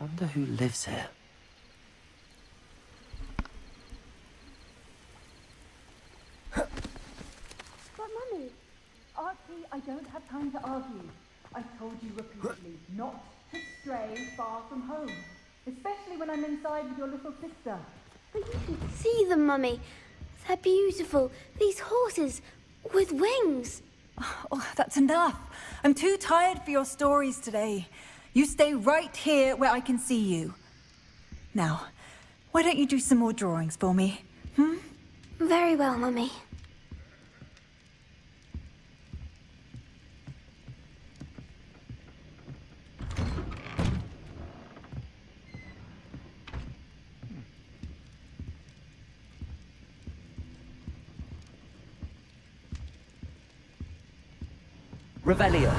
Wonder who lives here. But Mummy... Archie, I don't have time to argue. I've told you repeatedly not to stray far from home. Especially when I'm inside with your little sister. But you should see them, Mummy. They're beautiful. These horses with wings. Oh, that's enough. I'm too tired for your stories today. You stay right here where I can see you. Now, why don't you do some more drawings for me? Very well, Mummy. Revelio.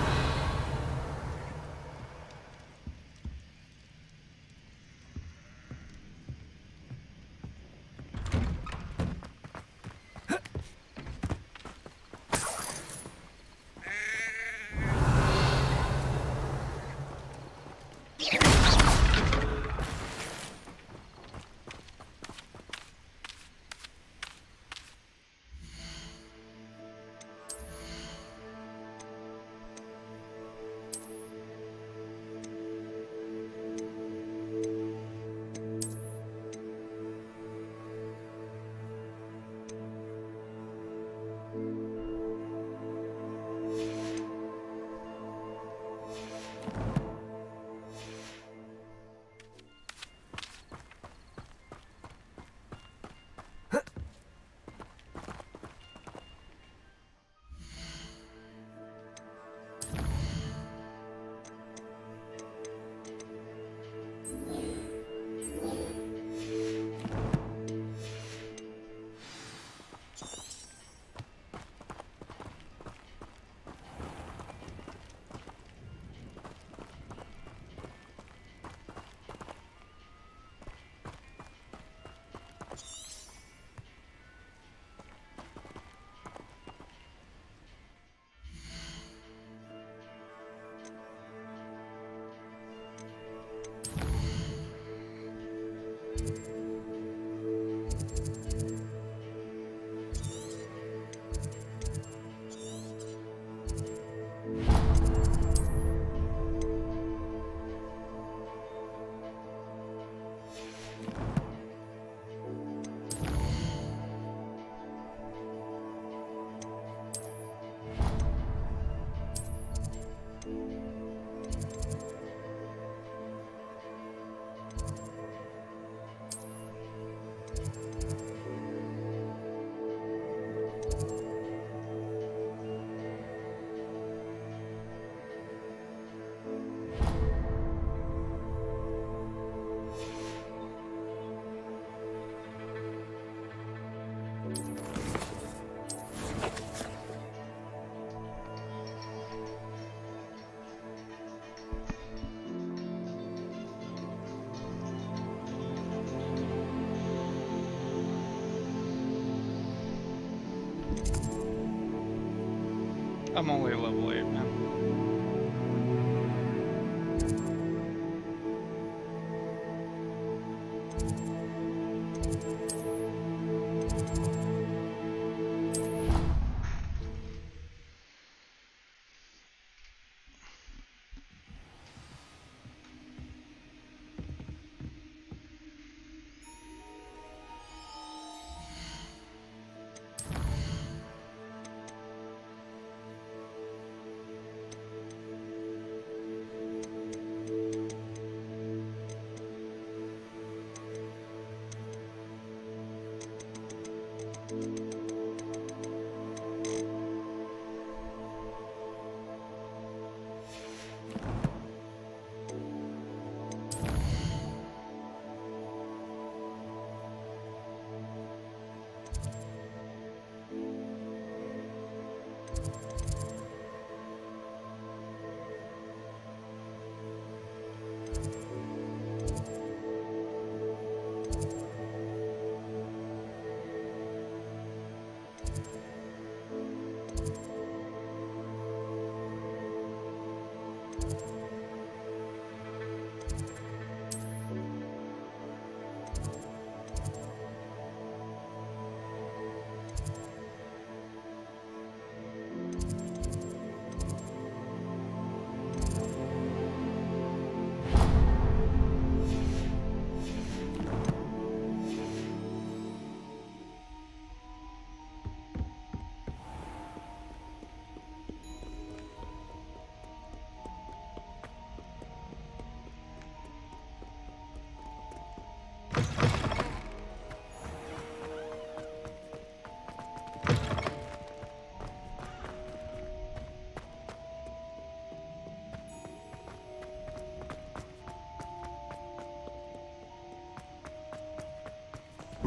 I'm only level 8, man.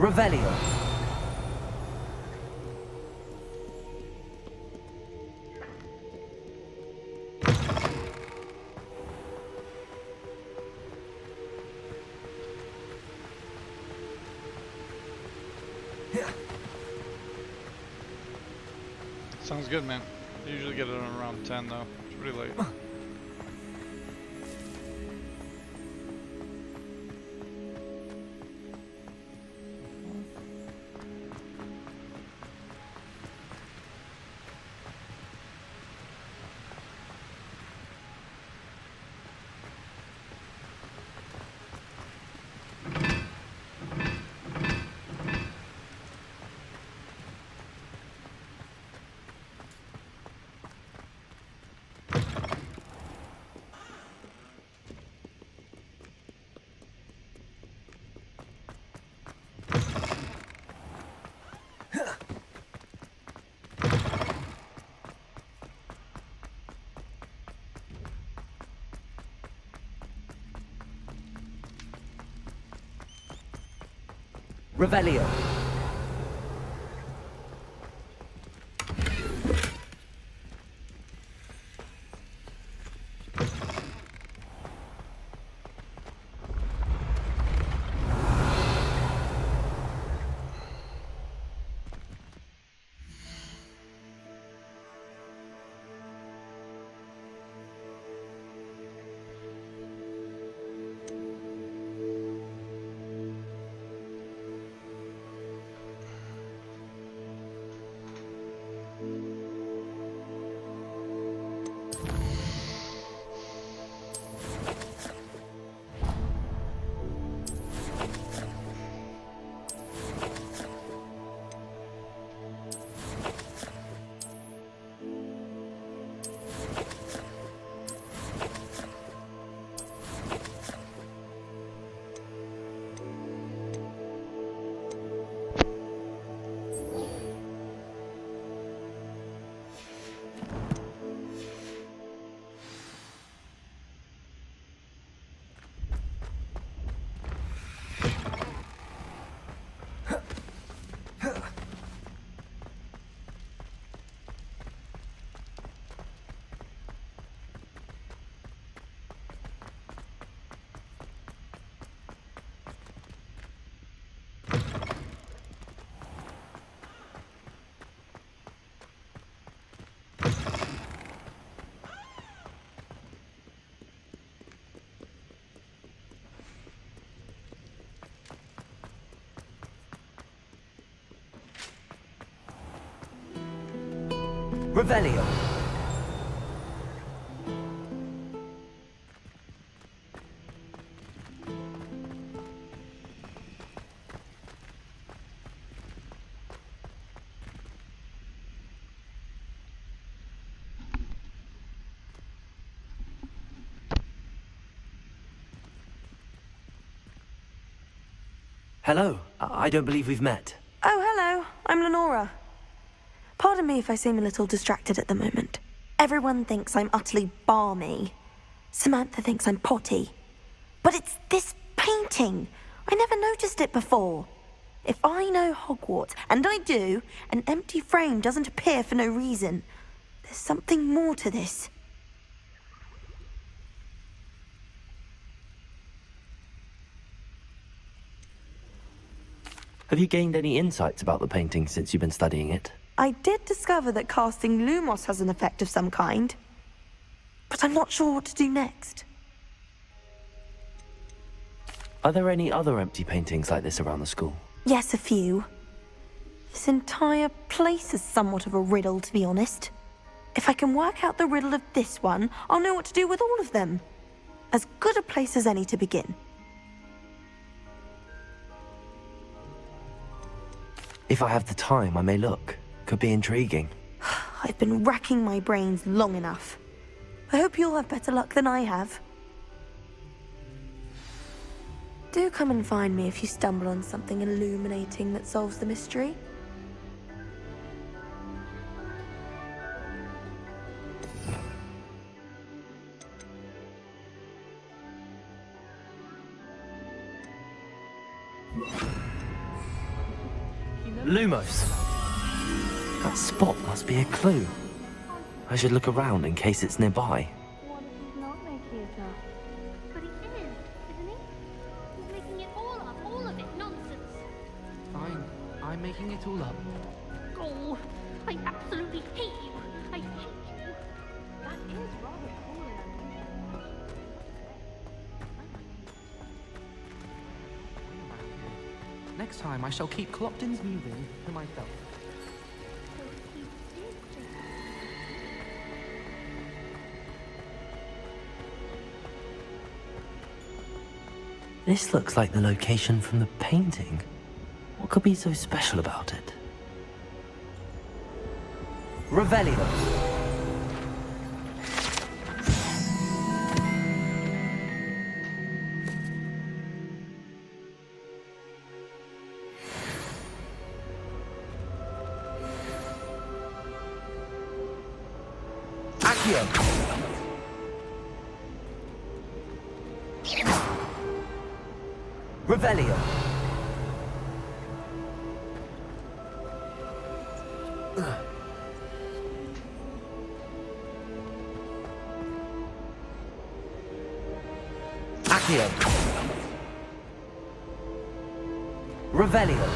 Revelio. Sounds good, man. Usually get it on around 10 though. It's pretty late. Revelio. Revelio. Hello. I don't believe we've met. Oh, hello. I'm Lenora. Pardon me if I seem a little distracted at the moment. Everyone thinks I'm utterly balmy. Samantha thinks I'm potty. But it's this painting. I never noticed it before. If I know Hogwarts, and I do, an empty frame doesn't appear for no reason. There's something more to this. Have you gained any insights about the painting since you've been studying it? I did discover that casting Lumos has an effect of some kind. But I'm not sure what to do next. Are there any other empty paintings like this around the school? Yes, a few. This entire place is somewhat of a riddle, to be honest. If I can work out the riddle of this one, I'll know what to do with all of them. As good a place as any to begin. If I have the time, I may look. Could be intriguing. I've been racking my brains long enough. I hope you'll have better luck than I have. Do come and find me if you stumble on something illuminating that solves the mystery. Lumos. That spot must be a clue. I should look around in case it's nearby. What if he's not making it up? But he is, isn't he? He's making it all up, all of it. Nonsense. Fine. I'm making it all up. Oh, I absolutely hate you. I hate you. That is rather cool and unusual. Next time I shall keep Clopton's moving to myself. So he did just... This looks like the location from the painting. What could be so special about it? Revelio. Accio. Revelio. Accio. Revelio.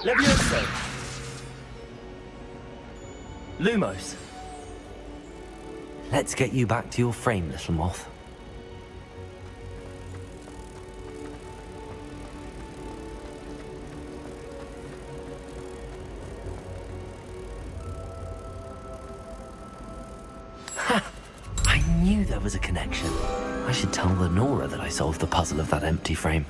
Levioso. Lumos. Let's get you back to your frame, little moth. Ha! I knew there was a connection. I should tell Lenora that I solved the puzzle of that empty frame.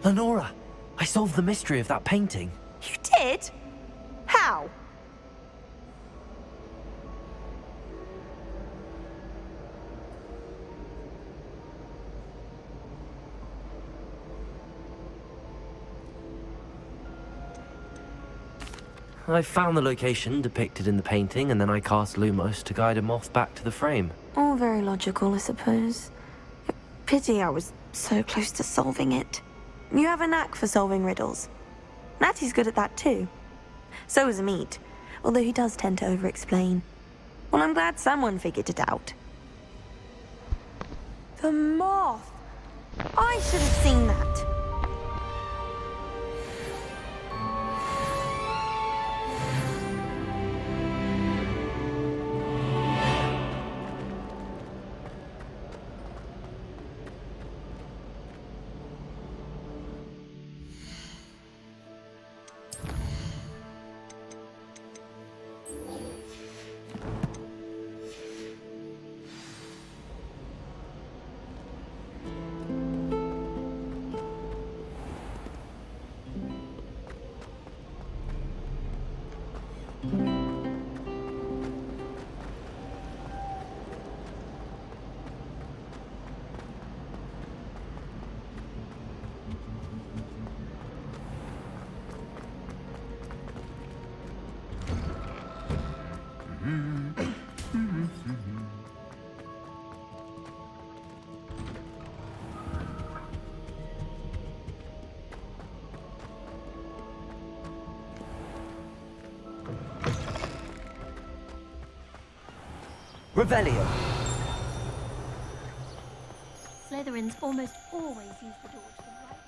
Lenora, I solved the mystery of that painting. You did? How? I found the location depicted in the painting, and then I cast Lumos to guide a moth back to the frame. All very logical, I suppose. Pity I was so close to solving it. You have a knack for solving riddles. Natty's good at that too. So is Amit, although he does tend to over-explain. Well, I'm glad someone figured it out. The moth! I should have seen that. Revelio. Slytherins almost always use the door to the right.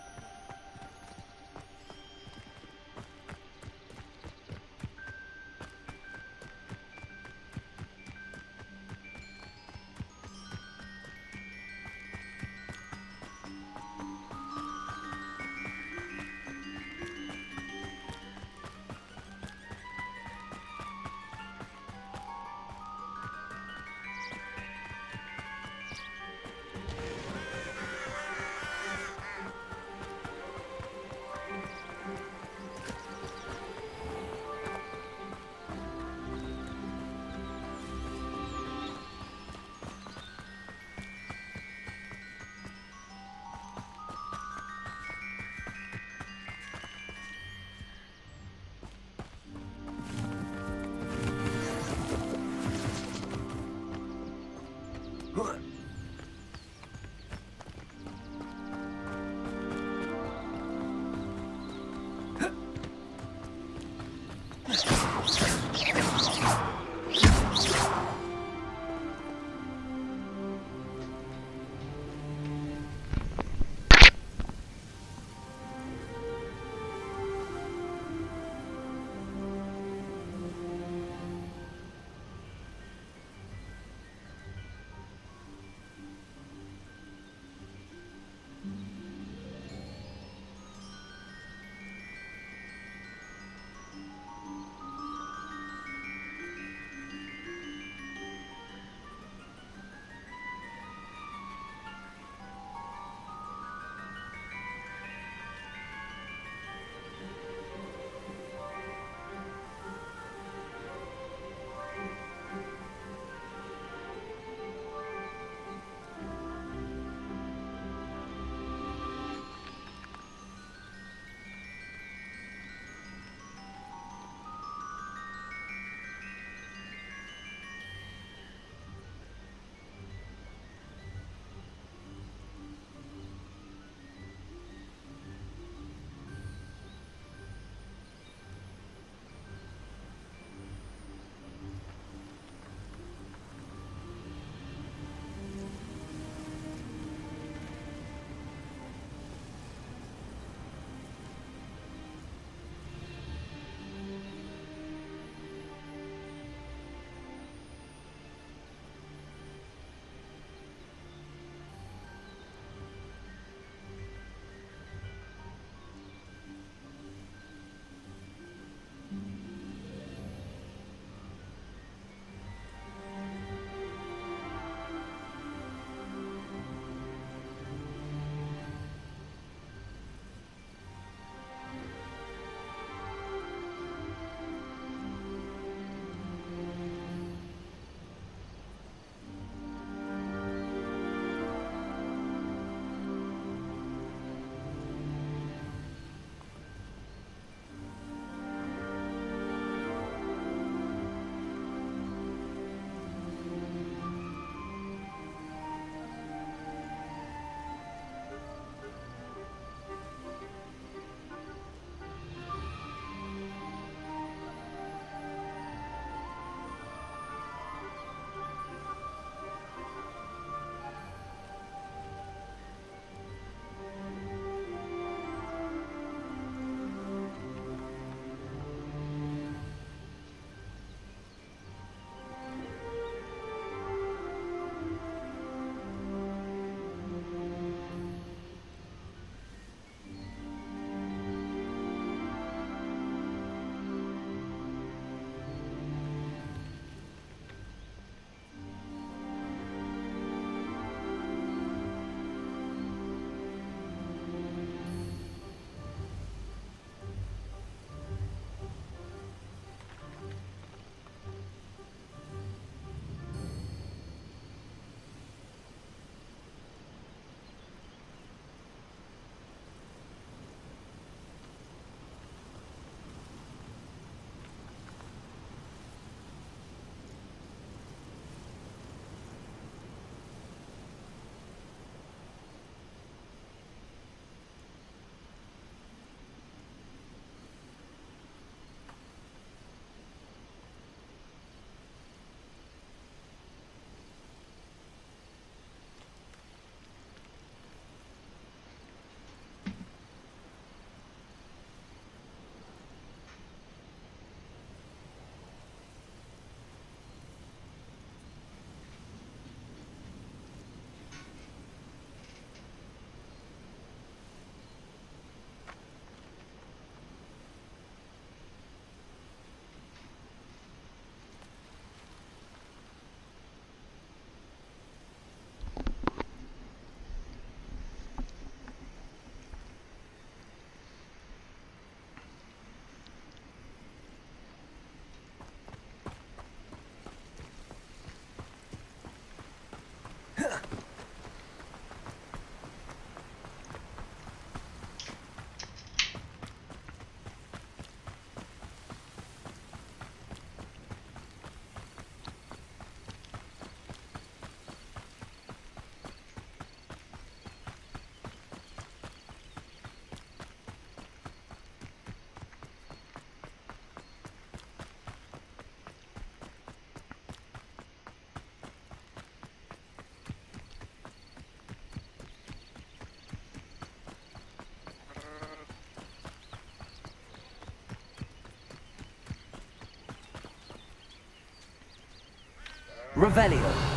Revelio.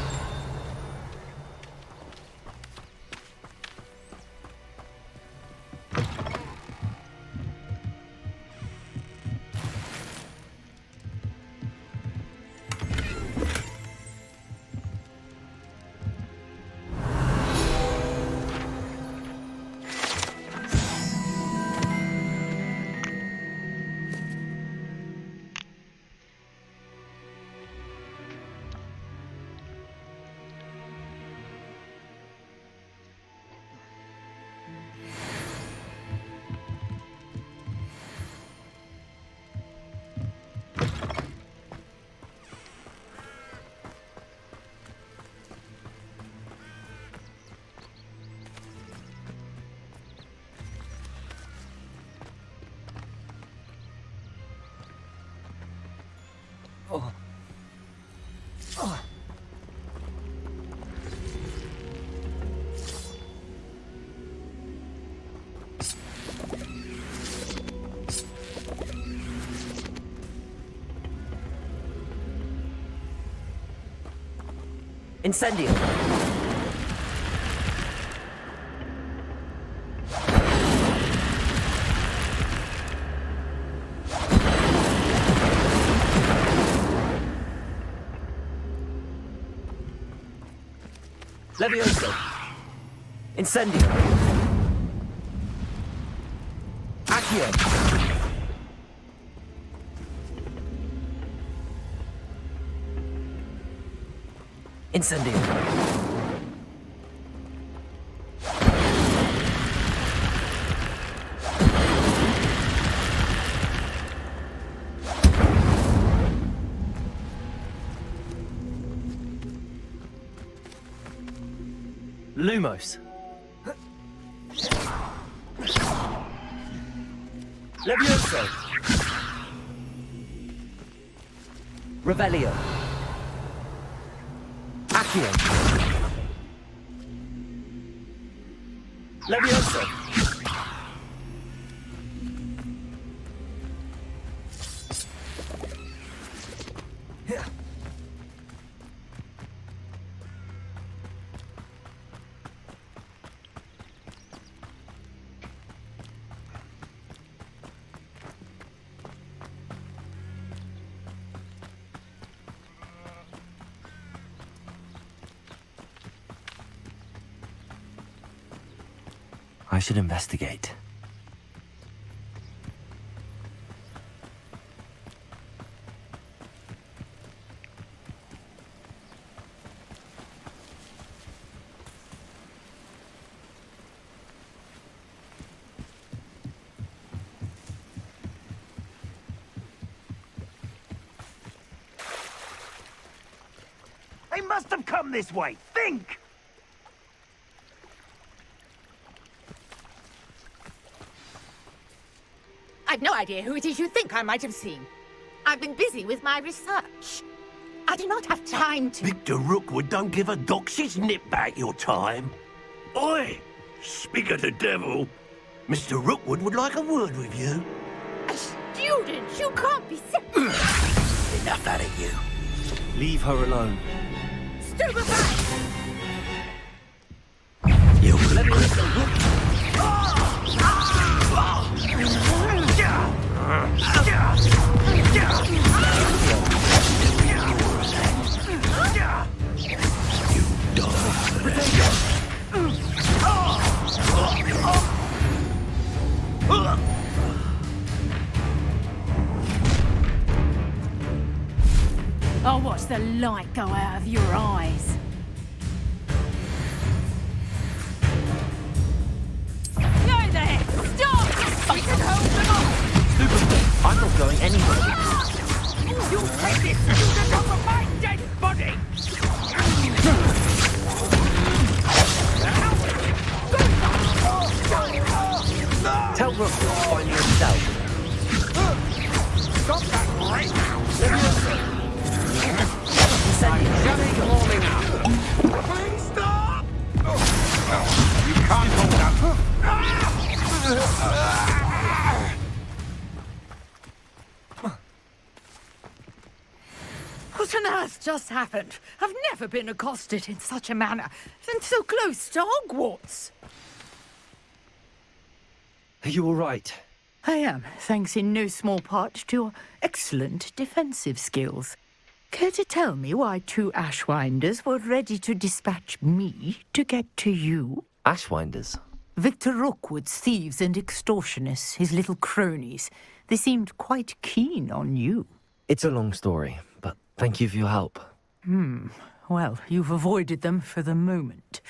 Incendio. Levioso. Incendio. Accio. Incendio. Lumos. Levioso. Revelio. Accio. Levioso. I should investigate. They must have come this way. Think! I've no idea who it is you think I might have seen. I've been busy with my research. I do not have time to... Victor Rookwood don't give a doxy's nip back your time. Oi! Speak of the devil. Mr. Rookwood would like a word with you. A student? You can't be sick. Enough out of you. Leave her alone. Stupefy! You let me listen. I'll watch the light go out of your eyes. Go there! Stop! I can hold them off! Stupid! I'm not going anywhere. You'll take this student off of my dead body! Tell Rook to find you himself. Stop that right now! Warming up. Please stop! You can't hold up. What on earth just happened? I've never been accosted in such a manner, and so close to Hogwarts. Are you all right? I am, thanks in no small part to your excellent defensive skills. Care to tell me why 2 Ashwinders were ready to dispatch me to get to you? Ashwinders? Victor Rookwood's thieves and extortionists, his little cronies. They seemed quite keen on you. It's a long story, but thank you for your help. Well, you've avoided them for the moment.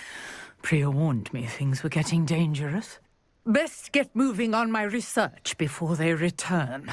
Priya warned me things were getting dangerous. Best get moving on my research before they return.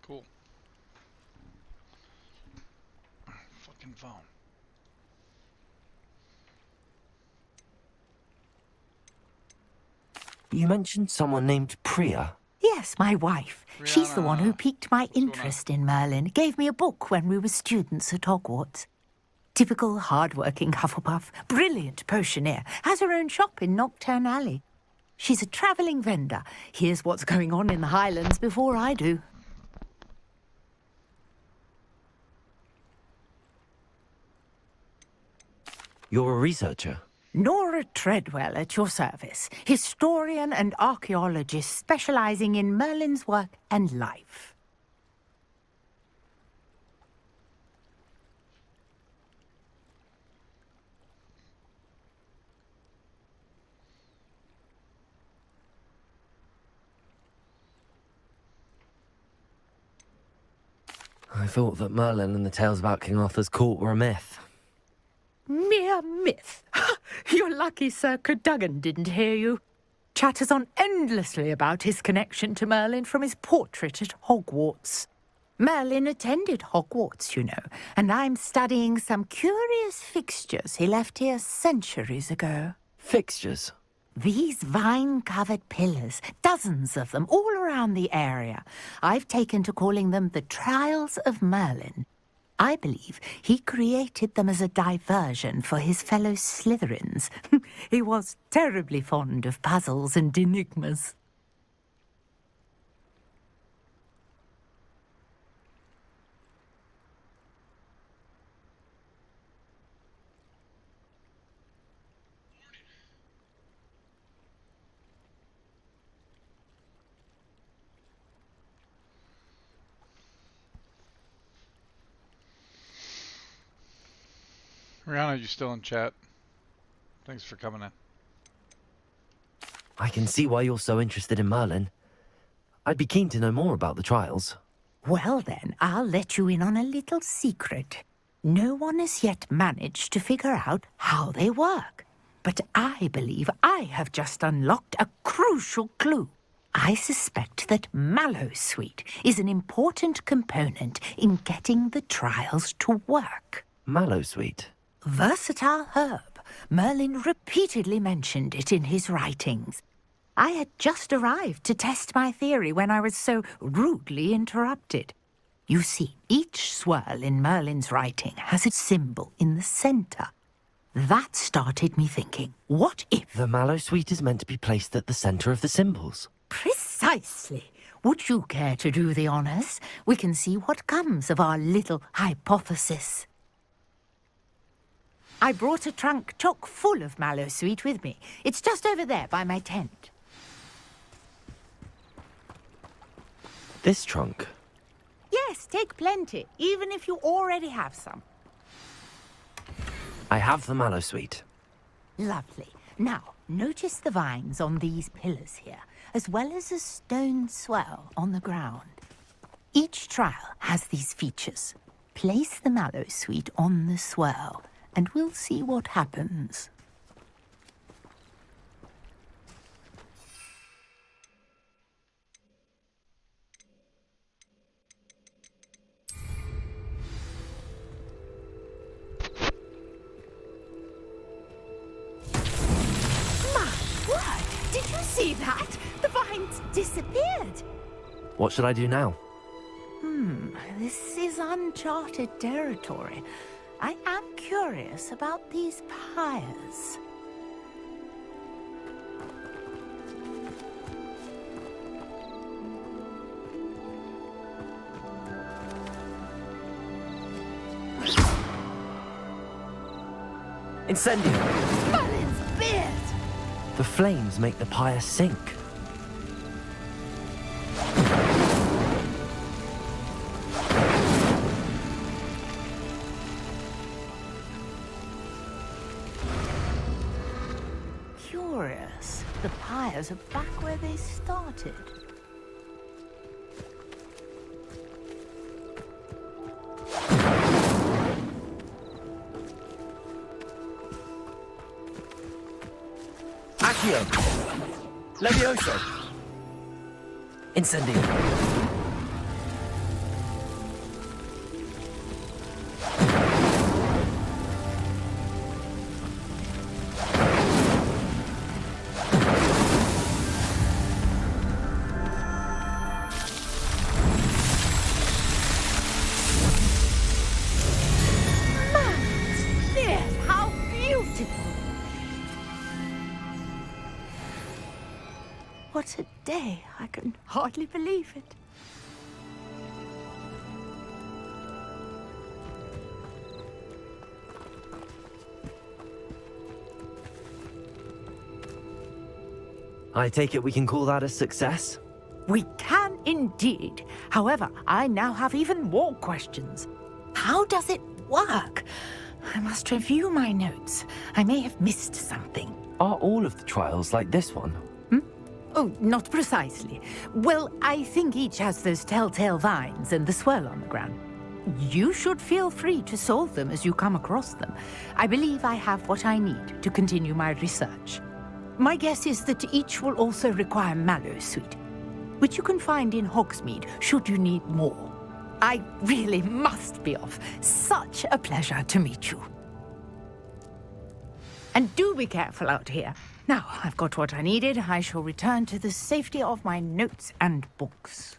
Cool. Fucking phone. You mentioned someone named Priya. Yes, my wife. She's the one who Brianna. piqued my going on? interest in Merlin. Gave me a book when we were students at Hogwarts. Typical hard-working Hufflepuff, brilliant potioneer, has her own shop in Nocturne Alley. She's a travelling vendor. Hears what's going on in the Highlands before I do. You're a researcher. Nora Treadwell at your service, historian and archaeologist specialising in Merlin's work and life. I thought that Merlin and the tales about King Arthur's court were a myth. Mere myth. You're lucky Sir Cadogan didn't hear you. Chatters on endlessly about his connection to Merlin from his portrait at Hogwarts. Merlin attended Hogwarts, you know, and I'm studying some curious fixtures he left here centuries ago. Fixtures? These vine-covered pillars, dozens of them, all around the area. I've taken to calling them the Trials of Merlin. I believe he created them as a diversion for his fellow Slytherins. He was terribly fond of puzzles and enigmas. Rihanna, you still in chat? Thanks for coming in. I can see why you're so interested in Merlin. I'd be keen to know more about the trials. Well then, I'll let you in on a little secret. No one has yet managed to figure out how they work. But I believe I have just unlocked a crucial clue. I suspect that Mallowsweet is an important component in getting the trials to work. Mallowsweet? Versatile herb. Merlin repeatedly mentioned it in his writings. I had just arrived to test my theory when I was so rudely interrupted. You see, each swirl in Merlin's writing has its symbol in the centre. That started me thinking, what if... The Mallowsweet is meant to be placed at the centre of the symbols. Precisely. Would you care to do the honours? We can see what comes of our little hypothesis. I brought a trunk chock full of Mallowsweet with me. It's just over there by my tent. This trunk? Yes, take plenty, even if you already have some. I have the Mallowsweet. Lovely. Now, notice the vines on these pillars here, as well as a stone swell on the ground. Each trial has these features. Place the mallow sweet on the swell, and we'll see what happens. Did you see that? The vines disappeared. What should I do now? This is uncharted territory. I am curious about these pyres. Incendio! Merlin's beard! The flames make the pyre sink. Curious. The pyres are back where they started. Accio! Levioso! Incendio! Beard, how beautiful! What a day. I can hardly believe it. I take it we can call that a success? We can indeed. However, I now have even more questions. How does it work? I must review my notes. I may have missed something. Are all of the trials like this one? Oh, not precisely. Well, I think each has those telltale vines and the swirl on the ground. You should feel free to solve them as you come across them. I believe I have what I need to continue my research. My guess is that each will also require mallow sweet, which you can find in Hogsmeade should you need more. I really must be off. Such a pleasure to meet you. And do be careful out here. Now, I've got what I needed. I shall return to the safety of my notes and books.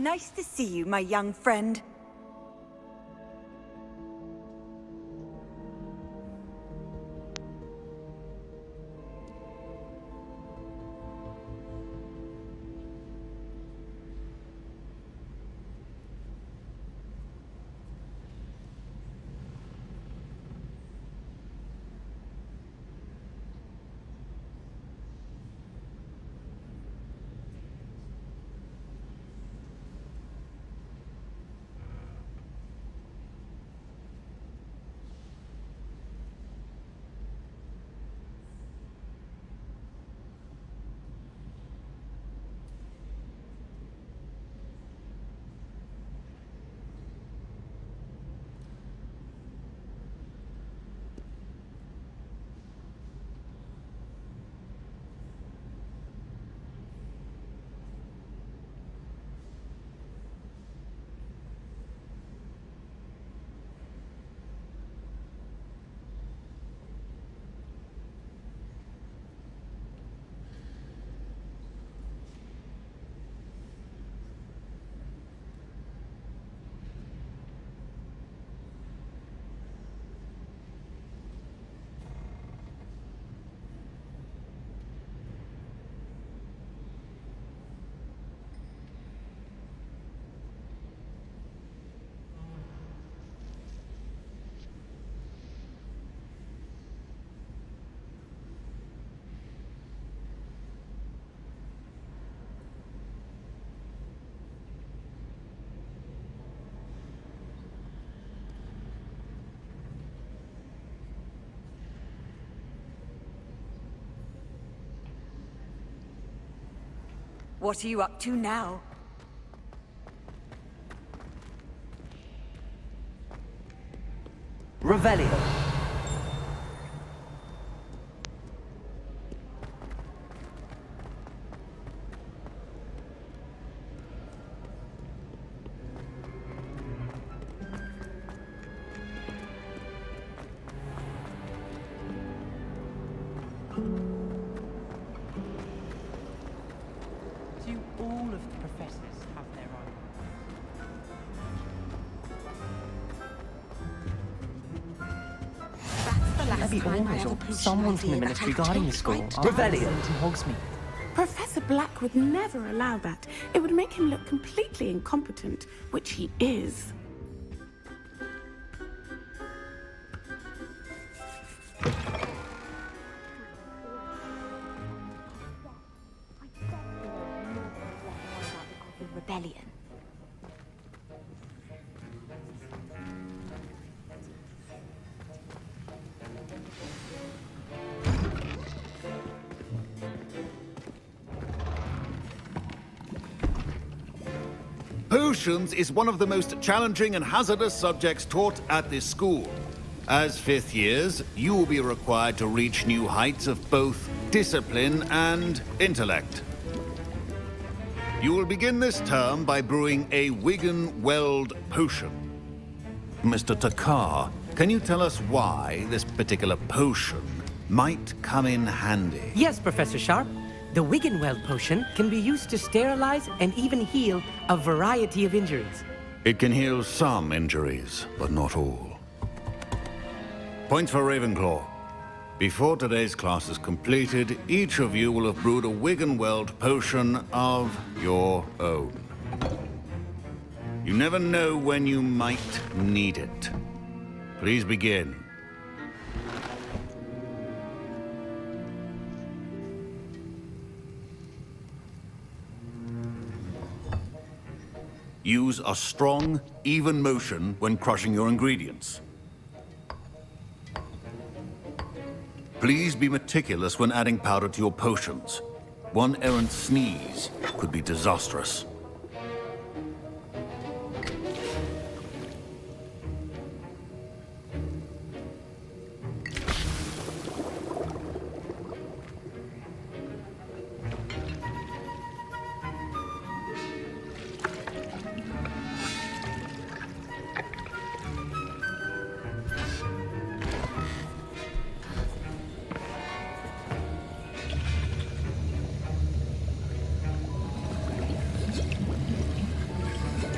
nice to see you, my young friend. What are you up to now? Revelio. Do all of the professors have their own? Maybe always, or someone from the ministry guarding the school. Revelio. Hogsmeade. Professor Black would never allow that. It would make him look completely incompetent, which he is. Rebellion. Potions is one of the most challenging and hazardous subjects taught at this school. As fifth years, you will be required to reach new heights of both discipline and intellect. You will begin this term by brewing a Wigan-Weld potion. Mr. Takar, can you tell us why this particular potion might come in handy? Yes, Professor Sharp. The Wigan-Weld potion can be used to sterilize and even heal a variety of injuries. It can heal some injuries, but not all. Points for Ravenclaw. Before today's class is completed, each of you will have brewed a Wigan-Weld potion of your own. You never know when you might need it. Please begin. Use a strong, even motion when crushing your ingredients. Please be meticulous when adding powder to your potions. One errant sneeze could be disastrous.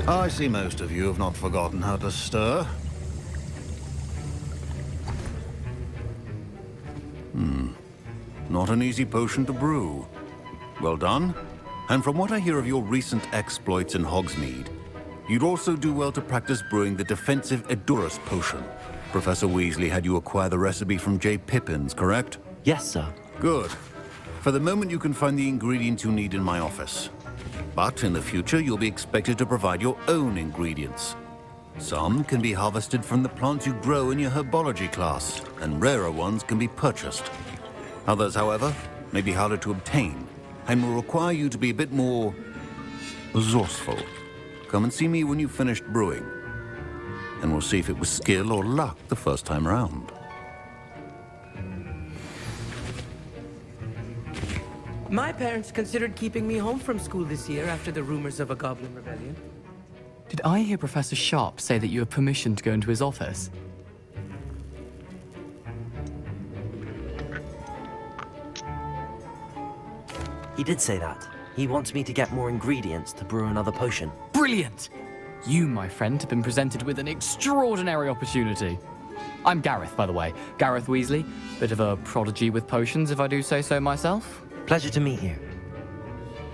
I see most of you have not forgotten how to stir. Not an easy potion to brew. Well done. And from what I hear of your recent exploits in Hogsmeade, you'd also do well to practice brewing the defensive Edurus potion. Professor Weasley had you acquire the recipe from J. Pippins, correct? Yes, sir. Good. For the moment, you can find the ingredients you need in my office. But in the future, you'll be expected to provide your own ingredients. Some can be harvested from the plants you grow in your herbology class, and rarer ones can be purchased. Others, however, may be harder to obtain, and will require you to be a bit more resourceful. Come and see me when you've finished brewing, and we'll see if it was skill or luck the first time round. My parents considered keeping me home from school this year after the rumors of a goblin rebellion. Did I hear Professor Sharp say that you have permission to go into his office? He did say that. He wants me to get more ingredients to brew another potion. Brilliant! You, my friend, have been presented with an extraordinary opportunity. I'm Gareth, by the way. Gareth Weasley. Bit of a prodigy with potions, if I do say so myself. Pleasure to meet you.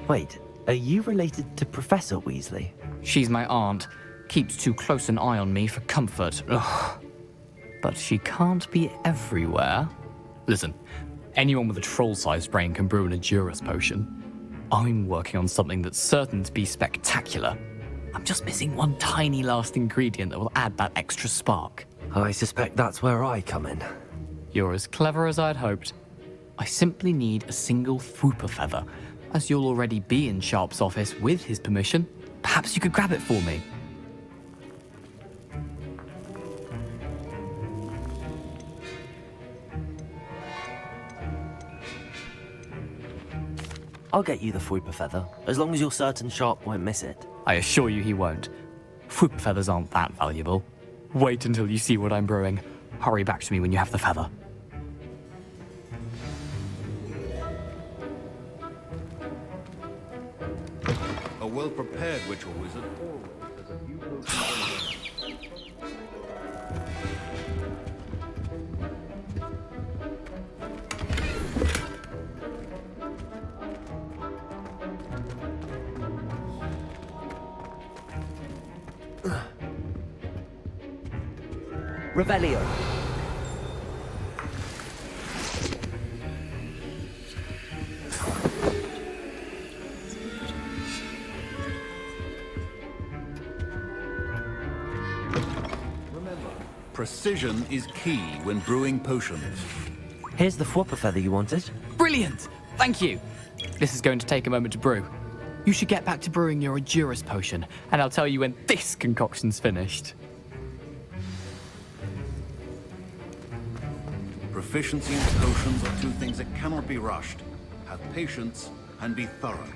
Wait, are you related to Professor Weasley? She's my aunt. Keeps too close an eye on me for comfort. Ugh. But she can't be everywhere. Listen, anyone with a troll-sized brain can brew an Edurus potion. I'm working on something that's certain to be spectacular. I'm just missing one tiny last ingredient that will add that extra spark. I suspect that's where I come in. You're as clever as I'd hoped. I simply need a single Fwooper feather. As you'll already be in Sharp's office with his permission, perhaps you could grab it for me. I'll get you the Fwooper feather, as long as you're certain Sharp won't miss it. I assure you he won't. Fwooper feathers aren't that valuable. Wait until you see what I'm brewing. Hurry back to me when you have the feather. A well-prepared witch or wizard always has a few potions. Revelio. Remember, precision is key when brewing potions. Here's the Fwooper feather you wanted. Brilliant! Thank you. This is going to take a moment to brew. You should get back to brewing your Edurus potion, and I'll tell you when this concoction's finished. Proficiency in potions are two things that cannot be rushed. Have patience and be thorough.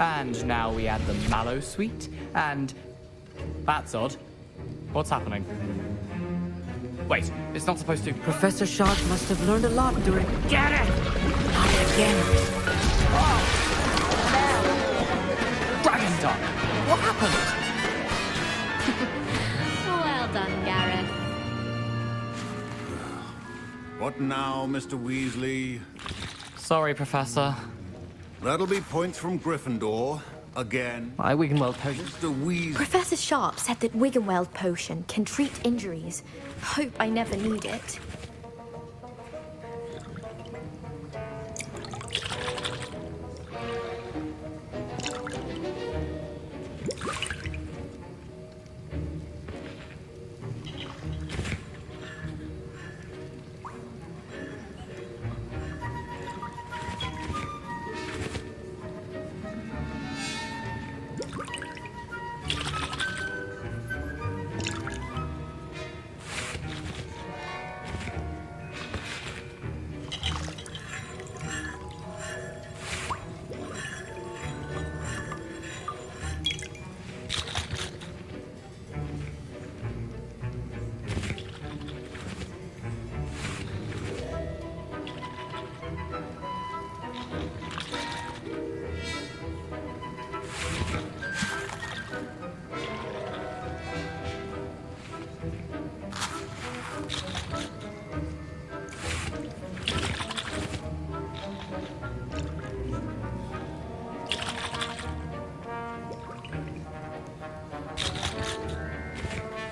And now we add the mallow sweet, and... That's odd. What's happening? Wait, it's not supposed to... Professor Sharp must have learned a lot during... Get it! Not again. Dragon Tongue! What happened? Well done, Gareth. What now, Mr. Weasley? Sorry, Professor. That'll be points from Gryffindor. Again. My Wiggenweld potion. Mr. Weasley. Professor Sharp said that Wiggenweld potion can treat injuries. Hope I never need it.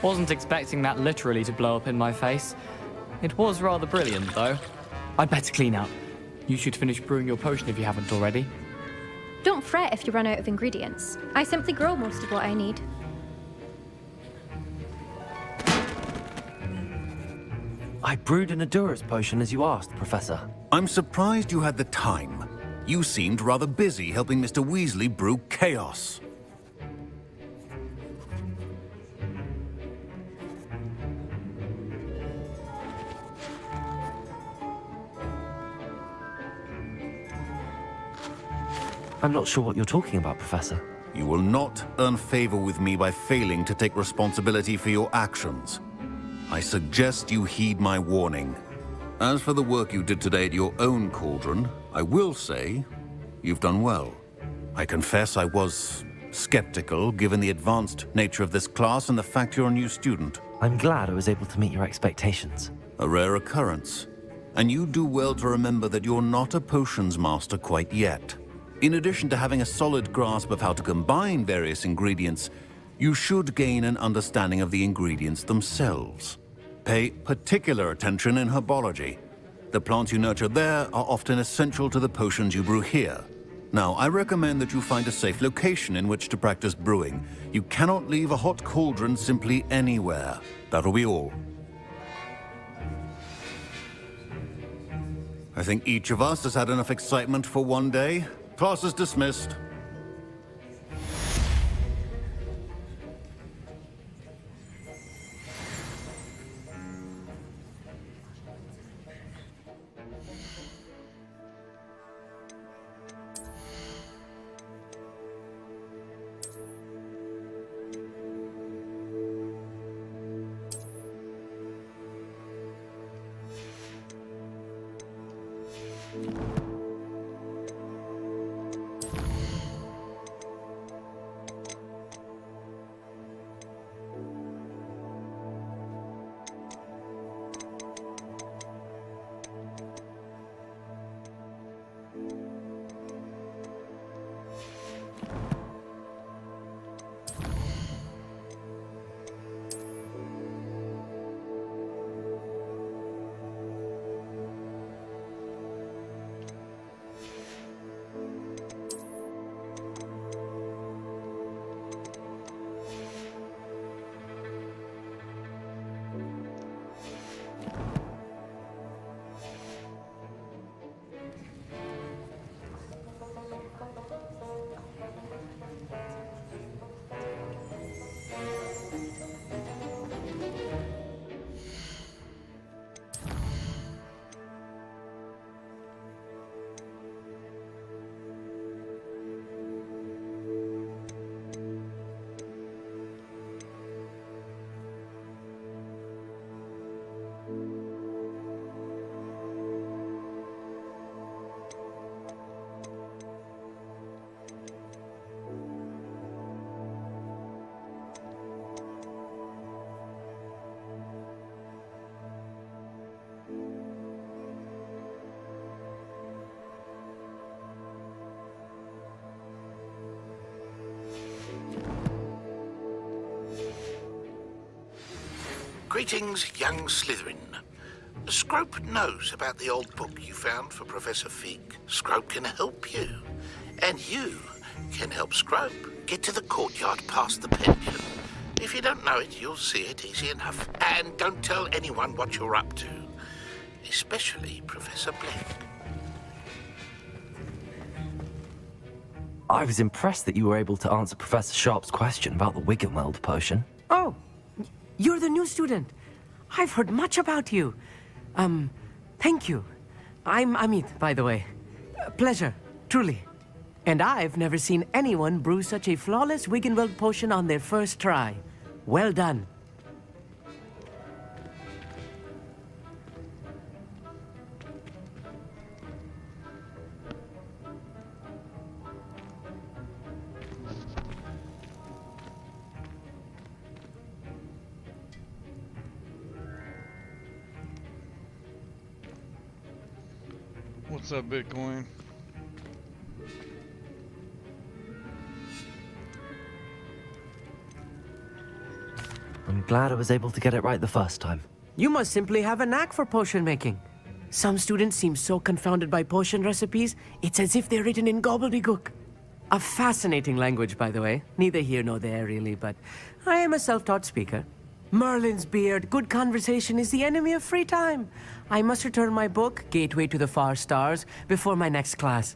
Wasn't expecting that literally to blow up in my face. It was rather brilliant, though. I'd better clean up. You should finish brewing your potion if you haven't already. Don't fret if you run out of ingredients. I simply grow most of what I need. I brewed an Adura's potion as you asked, Professor. I'm surprised you had the time. You seemed rather busy helping Mr. Weasley brew chaos. I'm not sure what you're talking about, Professor. You will not earn favor with me by failing to take responsibility for your actions. I suggest you heed my warning. As for the work you did today at your own cauldron, I will say you've done well. I confess I was skeptical, given the advanced nature of this class and the fact you're a new student. I'm glad I was able to meet your expectations. A rare occurrence. And you do well to remember that you're not a potions master quite yet. In addition to having a solid grasp of how to combine various ingredients, you should gain an understanding of the ingredients themselves. Pay particular attention in herbology. The plants you nurture there are often essential to the potions you brew here. Now, I recommend that you find a safe location in which to practice brewing. You cannot leave a hot cauldron simply anywhere. That'll be all. I think each of us has had enough excitement for one day. Class is dismissed. Greetings, young Slytherin. Scrope knows about the old book you found for Professor Fig. Scrope can help you. And you can help Scrope get to the courtyard past the pendulum. If you don't know it, you'll see it easy enough. And don't tell anyone what you're up to. Especially Professor Blake. I was impressed that you were able to answer Professor Sharp's question about the Wiggenweld potion. Oh, you're the new student. I've heard much about you. Thank you. I'm Amit, by the way. Pleasure, truly. And I've never seen anyone brew such a flawless Wiggenweld potion on their first try. Well done. What's up, Bitcoin? I'm glad I was able to get it right the first time. You must simply have a knack for potion making. Some students seem so confounded by potion recipes, it's as if they're written in gobbledygook. A fascinating language, by the way. Neither here nor there, really, but I am a self-taught speaker. Merlin's beard, good conversation is the enemy of free time. I must return my book, Gateway to the Far Stars, before my next class.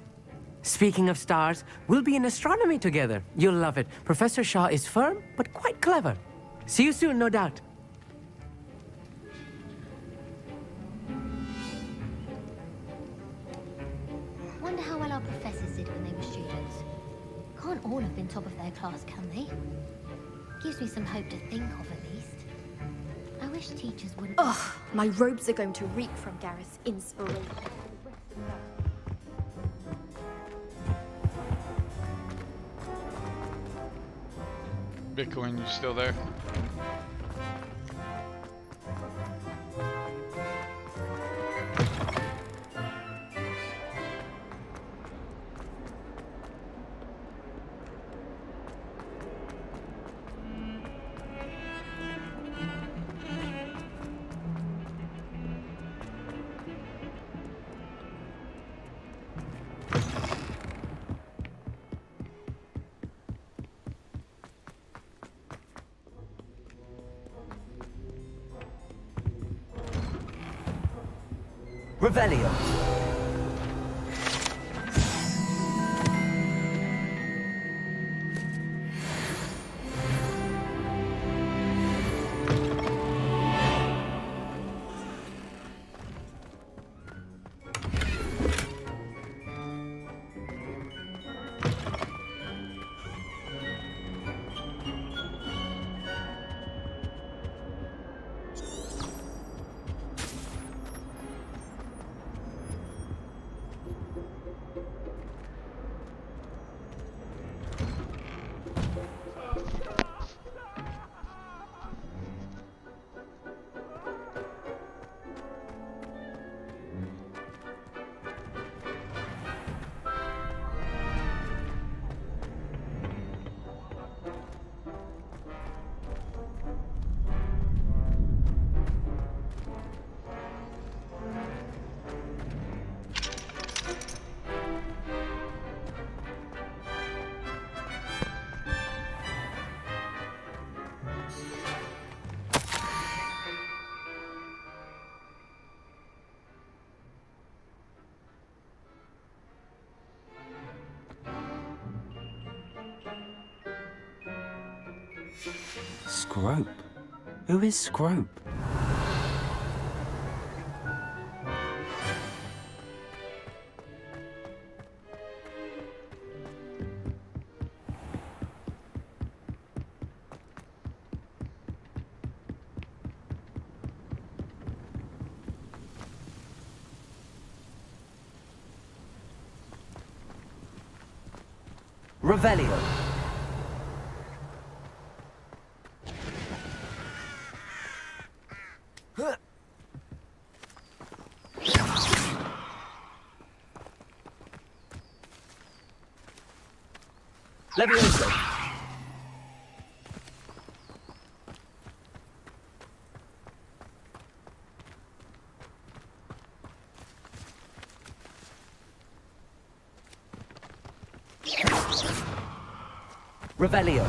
Speaking of stars, we'll be in astronomy together. You'll love it. Professor Shaw is firm, but quite clever. See you soon, no doubt. Wonder how well our professors did when they were students. Can't all have been top of their class, can they? Gives me some hope to think of, at least. I wish teachers wouldn't... Ugh, my robes are going to reek from Gareth's inspiration. Bitcoin, you still there? Revelio. Scrope? Who is Scrope? Revelio. Revelio.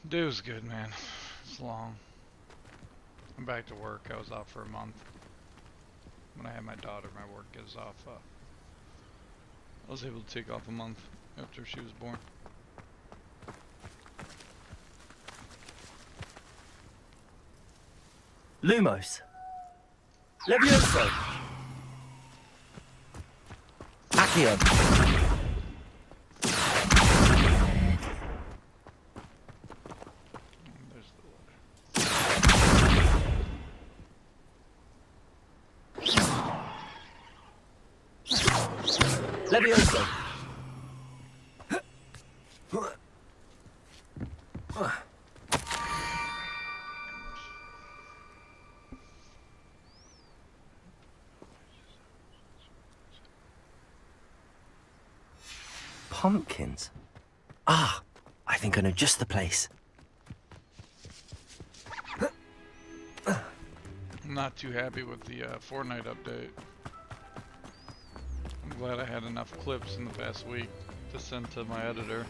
Day was good, man. It's long. I'm back to work. I was off for a month. When I had my daughter, my work is off. I was able to take off a month after she was born. Lumos. Levioso. Accio. Levioso. Pumpkins? Ah, I think I know just the place. I'm not too happy with the Fortnite update. I'm glad I had enough clips in the past week to send to my editor.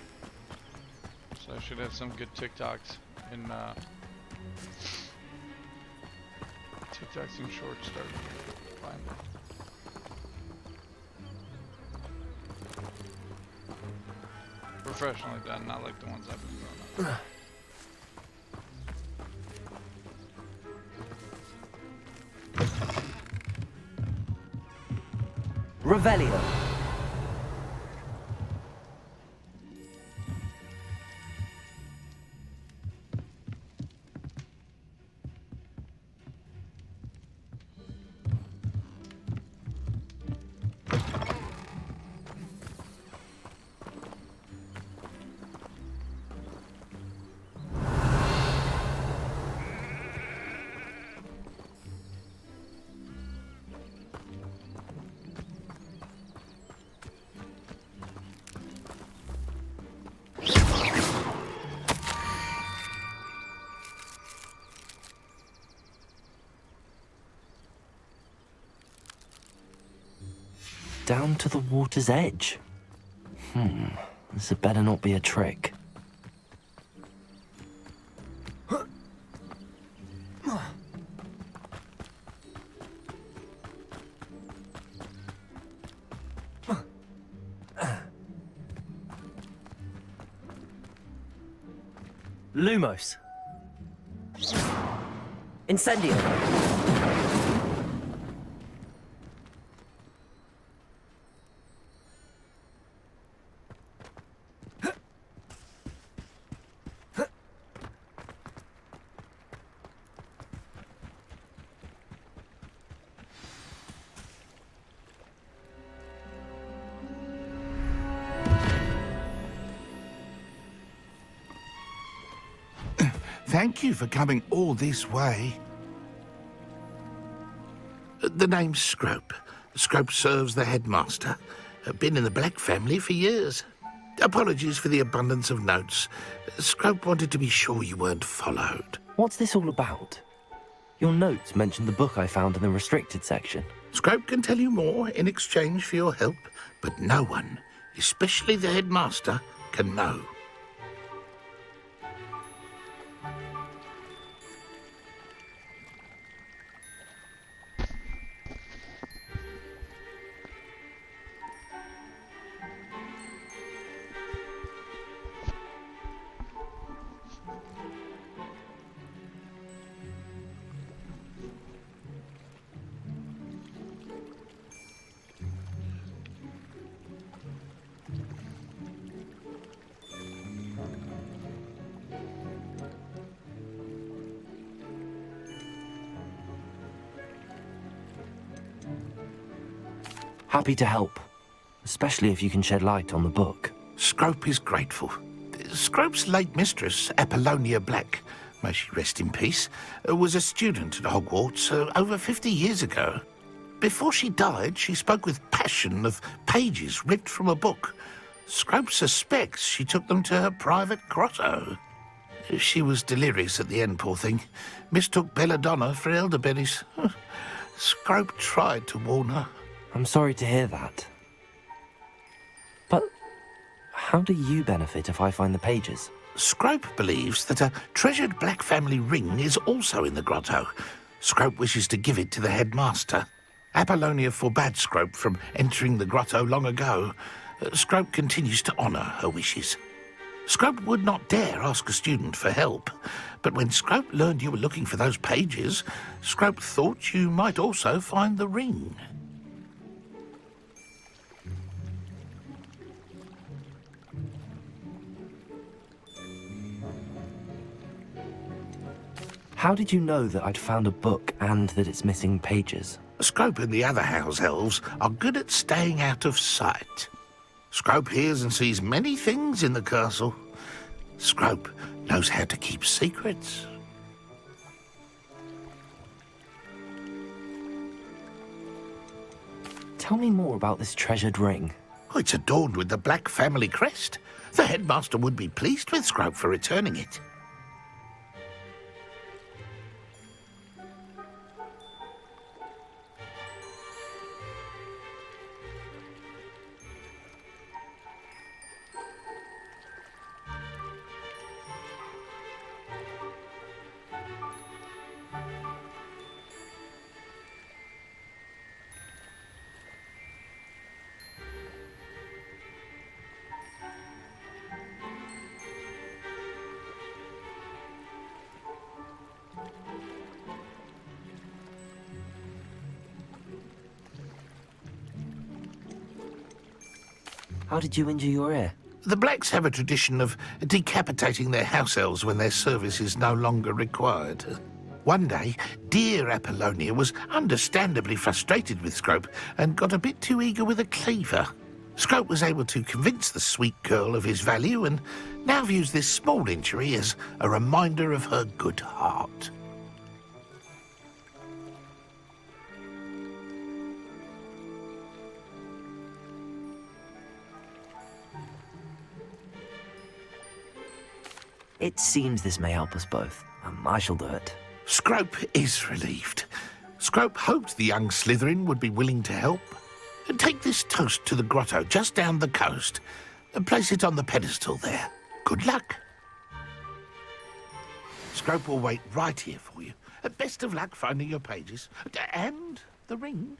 So I should have some good TikToks and shorts starting finally. Professionally done, not like the ones I've been doing. Revelio. Down to the water's edge. This had better not be a trick. Lumos. Incendio. Thank you for coming all this way. The name's Scrope. Scrope serves the headmaster. Been in the Black family for years. Apologies for the abundance of notes. Scrope wanted to be sure you weren't followed. What's this all about? Your notes mentioned the book I found in the restricted section. Scrope can tell you more in exchange for your help, but no one, especially the headmaster, can know. Happy to help, especially if you can shed light on the book. Scrope is grateful. Scrope's late mistress, Apollonia Black, may she rest in peace, was a student at Hogwarts over 50 years ago. Before she died, she spoke with passion of pages ripped from a book. Scrope suspects she took them to her private grotto. She was delirious at the end, poor thing. Mistook belladonna for elderberries. Scrope tried to warn her. I'm sorry to hear that. But how do you benefit if I find the pages? Scrope believes that a treasured black family ring is also in the grotto. Scrope wishes to give it to the headmaster. Apollonia forbade Scrope from entering the grotto long ago. Scrope continues to honour her wishes. Scrope would not dare ask a student for help, but when Scrope learned you were looking for those pages, Scrope thought you might also find the ring. How did you know that I'd found a book and that it's missing pages? Scrope and the other house elves are good at staying out of sight. Scrope hears and sees many things in the castle. Scrope knows how to keep secrets. Tell me more about this treasured ring. Oh, it's adorned with the black family crest. The headmaster would be pleased with Scrope for returning it. How did you injure your ear? The Blacks have a tradition of decapitating their house elves when their service is no longer required. One day, dear Apollonia was understandably frustrated with Scrope and got a bit too eager with a cleaver. Scrope was able to convince the sweet girl of his value and now views this small injury as a reminder of her good heart. It seems this may help us both. I shall do it. Scrope is relieved. Scrope hoped the young Slytherin would be willing to help. Take this toast to the grotto just down the coast and place it on the pedestal there. Good luck. Scrope will wait right here for you. Best of luck finding your pages. And the ring.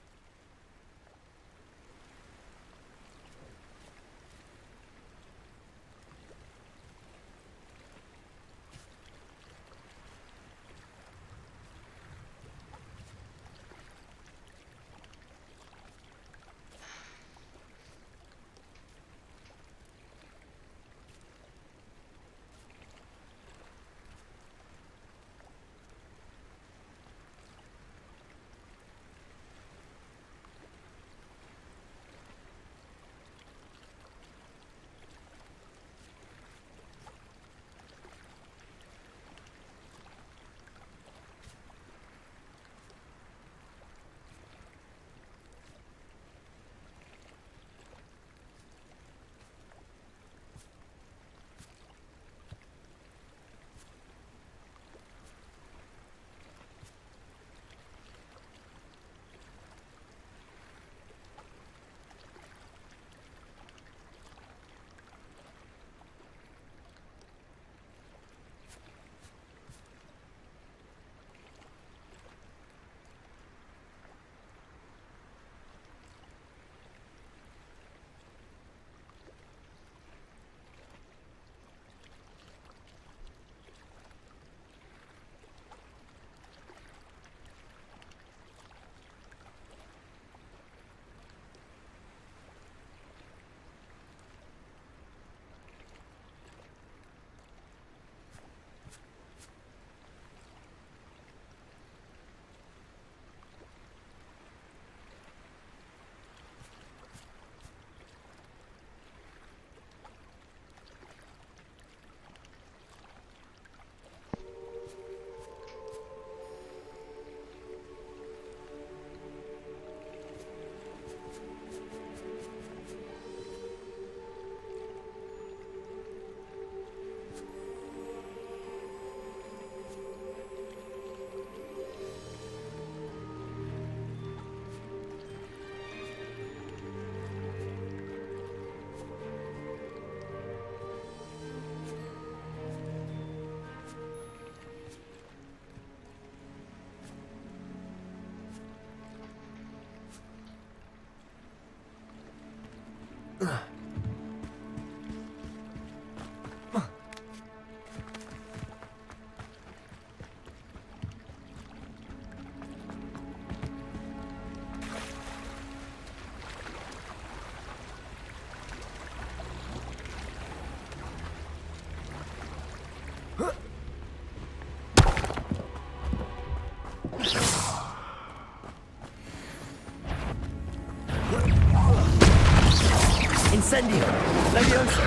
Incendio! Levioso!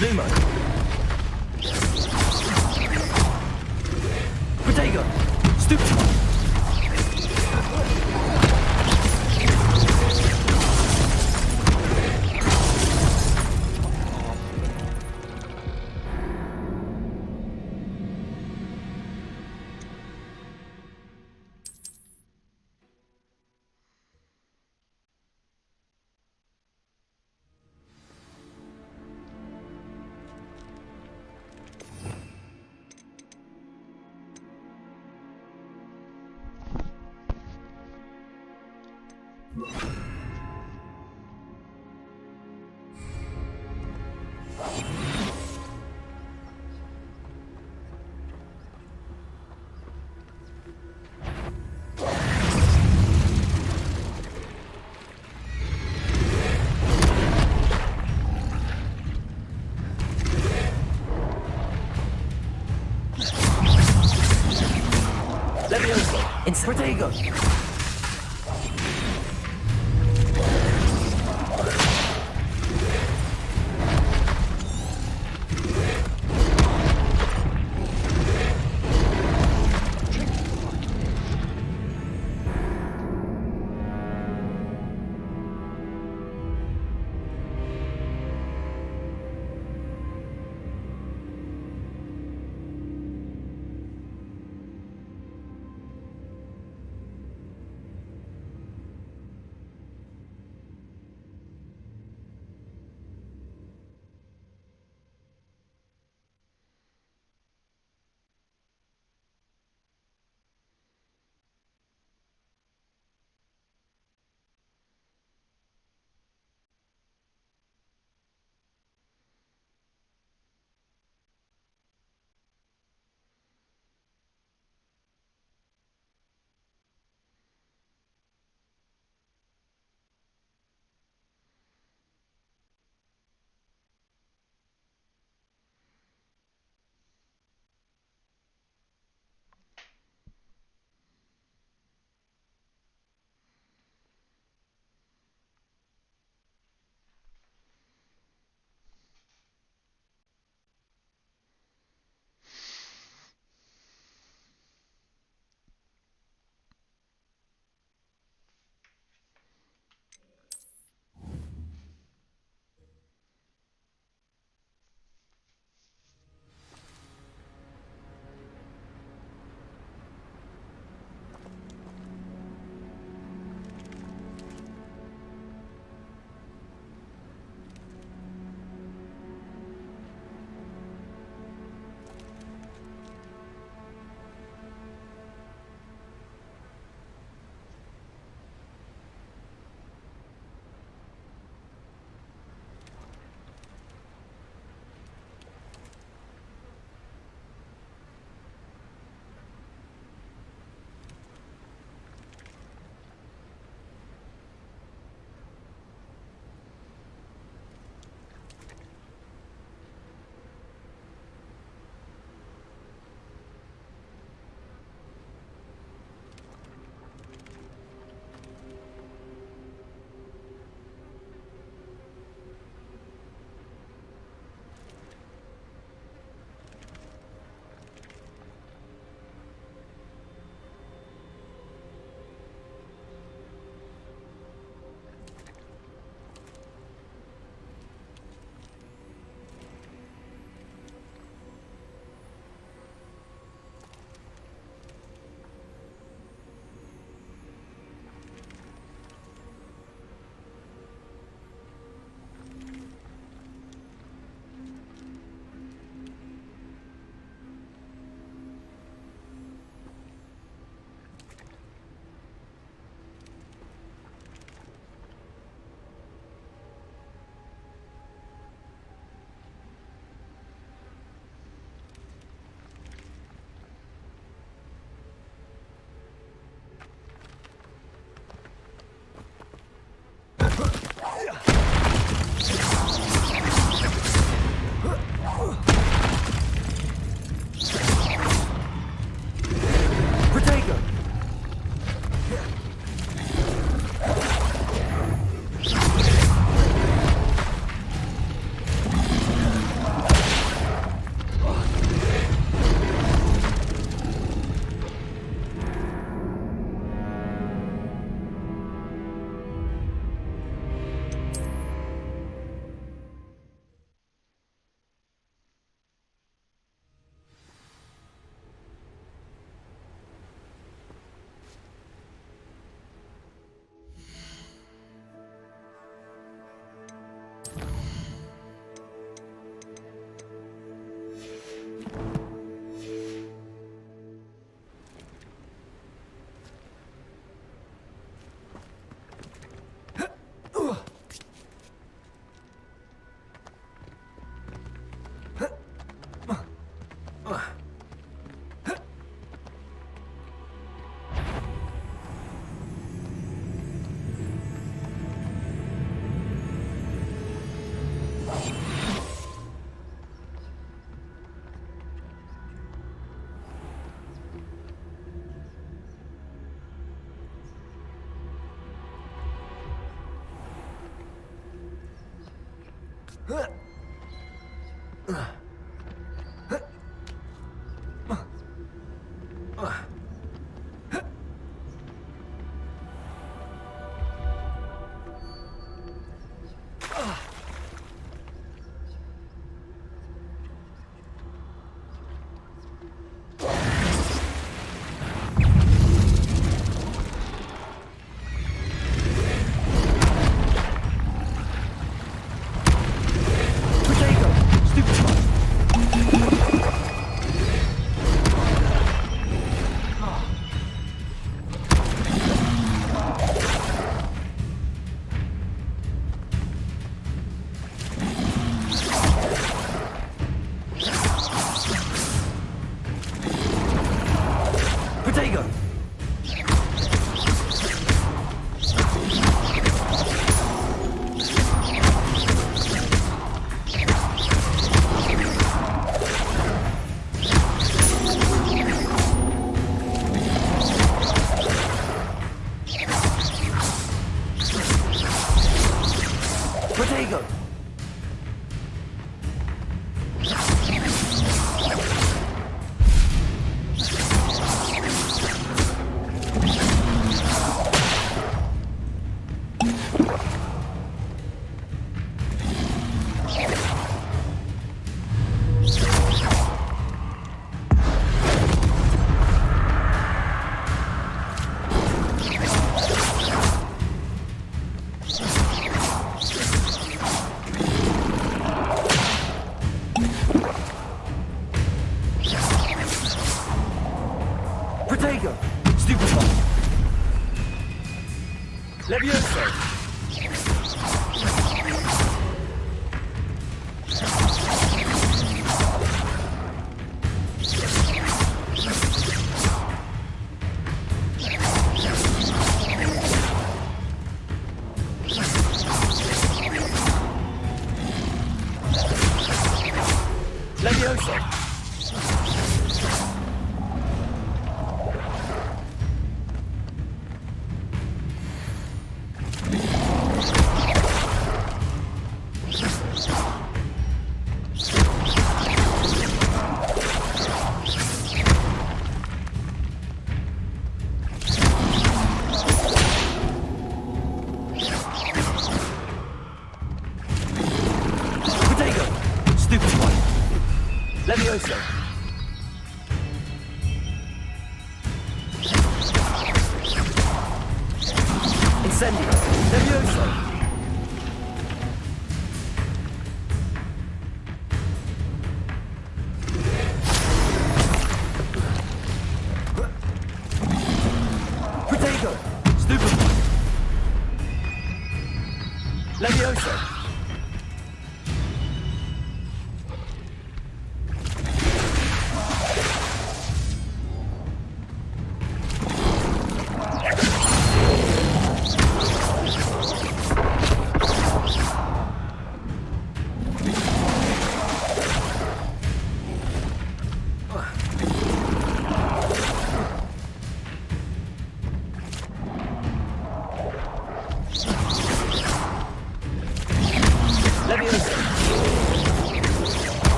Lumo! Protego! Stupefy! Protego!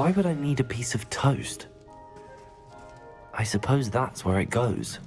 Why would I need a piece of toast? I suppose that's where it goes.